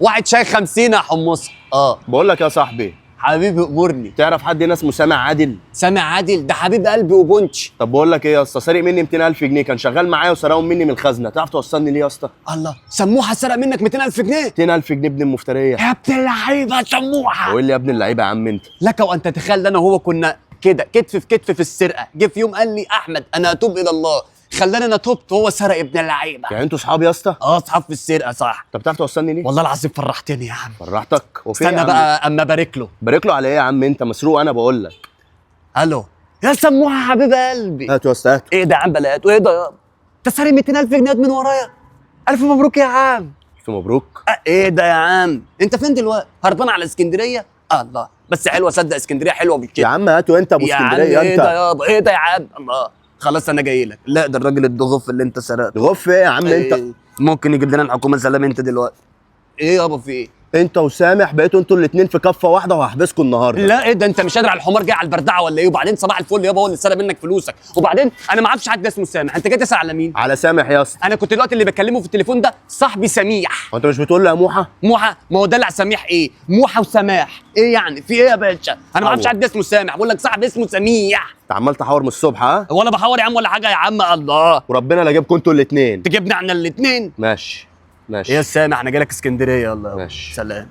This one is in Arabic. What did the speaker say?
واحد شاي 50 يا حمص. بقول لك يا صاحبي، حبيبي امرني. تعرف حد هنا اسمه سامع عادل؟ سامع عادل ده حبيب قلبي وبونش. طب بقول لك ايه يا اسطى، سارق مني 200,000 جنيه، كان شغال معايا وسرقهم مني من الخزنه، تعرف توصلني ليه يا اسطى؟ الله، سموحه سرق منك 200,000 جنيه؟ 200,000 جنيه ابن المفتريه. يا ابن اللعيبه سموحه. هو إيه اللي يا ابن اللعيبه يا عم انت؟ لك وان تتخيل انا وهو كنا كده كتف في كتف في السرقه، جه في يوم قال لي احمد انا اتوب الى الله، خلاني انا تبت وهو سرق ابن اللعيبه. يعني انتوا صحاب يا اسطى؟ اصحاب في السرقه صح. طب تعرف توصلني ليه؟ والله العظيم فرحتني يا عم. فرحتك؟ وفين استنى بقى اما بارك له. بارك له على ايه يا عم؟ انت مسروق انا بقول لك. الو يا سموحه حبيب قلبي. هات يا اسطى هات. ايه ده يا عم بلاقيت وايه ده يابا؟ انت سارق 200,000 جنيه من ورايا؟ الف مبروك يا عم. الف مبروك. ايه ده يا عم؟ انت فين دلوقتي؟ هربان على اسكندريه؟ الله بس حلوه، صدق اسكندريه حلوه يا بالكده. عم هاتوا انت ابو يا عم اسكندريه ايه انت. ده يابا؟ ايه ده يا عم؟ الله خلاص انا جاي لك. لا ده الراجل الضغوف اللي انت سرقته. غف ايه يا عم انت؟ إيه؟ ممكن يجيب لنا الحكومه سلام انت دلوقتي. ايه يابا في ايه؟ انت وسامح بقيتوا انتوا الاثنين في كفه واحده وهحبسكم النهارده. لا ايه ده، انت مش قادر على الحمار جاي على البردعه ولا ايه؟ وبعدين صباح الفل يابا، هو اللي سرق منك فلوسك، وبعدين انا ما اعرفش حد اسمه سامح، انت جاي تسال على مين؟ على سامح يا اسطى. انا كنت دلوقتي اللي بكلمه في التليفون ده صاحبي سميح. هو انت مش بتقول له يا موحه؟ موحه؟ ما هو دلع سميح ايه؟ موحه وسماح ايه يعني؟ في ايه يا باشا؟ انا ما اعرفش حور. حد اسمه سامح، بقول لك صاحبي اسمه سميح. انت عمال تحور من الصبح ها؟ ولا بحور يا عم ولا حاجه يا عم. الله وربنا لا جابكم انتوا الاثنين. تجيبنا احنا الاثنين. ماشي ماشي. ايه يا سامح انا جاي لك اسكندريه. يلا ماشي. سلام.